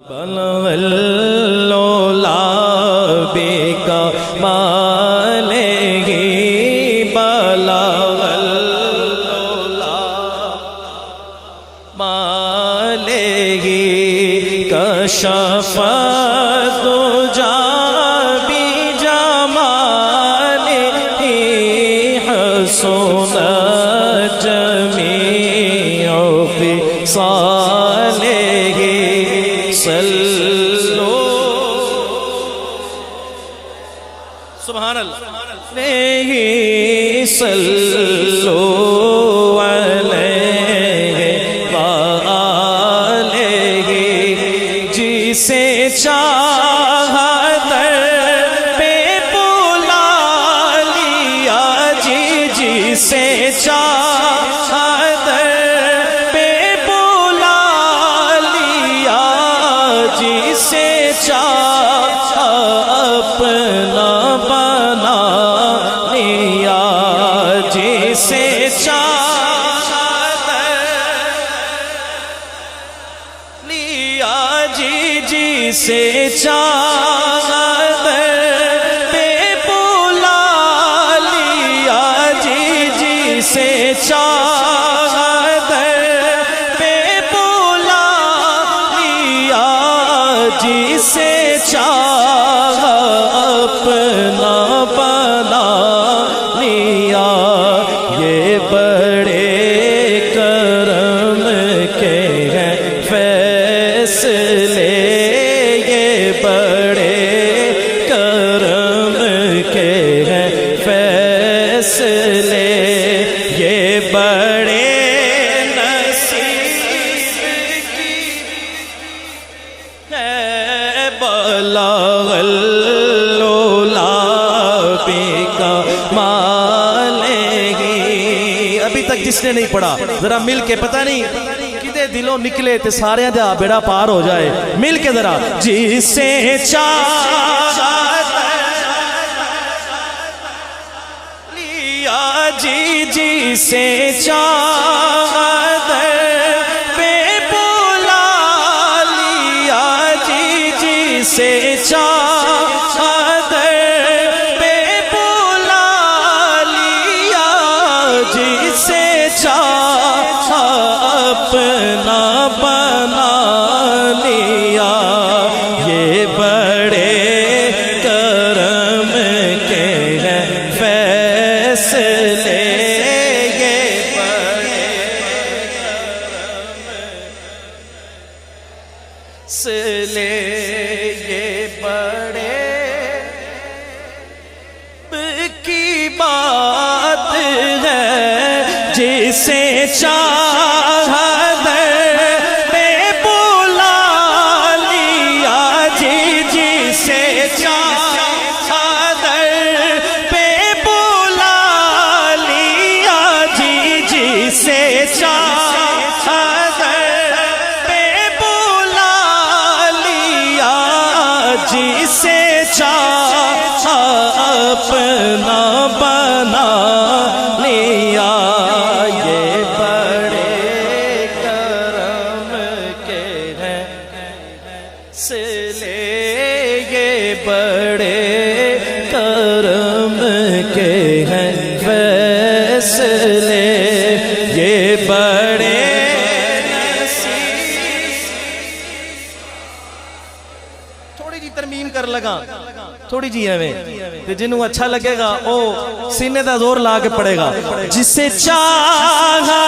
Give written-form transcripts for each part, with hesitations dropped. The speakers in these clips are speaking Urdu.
بلغ اللولا بکمالہ بلغ اللولا مالہ کشف الدجی بجمالہ حسن جمیع خصالہ سبحان اللہ صلو علیہ وآلہ جسے چاہا در پہ بلا لیا جسے چاہا در پہ بلا لیا جسے چاہا اپنا بنا لیا جسے چاہا لیا جسے چاہا پہ بلا لیا جسے چاہا پہ بلا لیا جسے چاہا اپنا بنا لیا یہ بڑے کرم کے ہیں فیصلے یہ بڑے کرم کے ہیں فیصلے یہ بڑے نصیب کی ہے بلغ اللولا بکمالہ۔ ابھی تک جس نے نہیں پڑھا ذرا مل کے، پتہ نہیں کدے دلوں نکلے تے سارے دا بیڑا پار ہو جائے، مل کے ذرا جسے چاہا لیا جسے چاہا پہ بلا لیا جسے چاہا پہ بلا لیا جسے چاہا اپنا بنا لیا یہ بڑے کرم کے ہیں فیصلے یہ بڑے فیصلے یہ بڑے کی بات ہے جسے چاہا پہ بلا لیا جسے چاہا پہ بلا لیا جسے چاہا پہ بلا لیا جسے چاہا اپنا بنا لیا یہ بڑے کرم کے ہیں فیصلے یہ بڑے کرم کے ہیں فیصلے یہ بڑے تھوڑی جی ترمیم کر لگا تھوڑی جی ایویں تے جنوں اچھا لگے گا او سینے دا زور لا کے پڑے گا جسے چاہا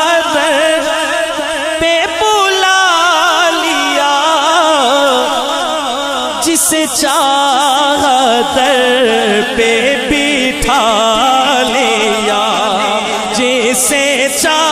پہ بلا لیا جسے چاہا پہ بٹھا لیا جسے چاہا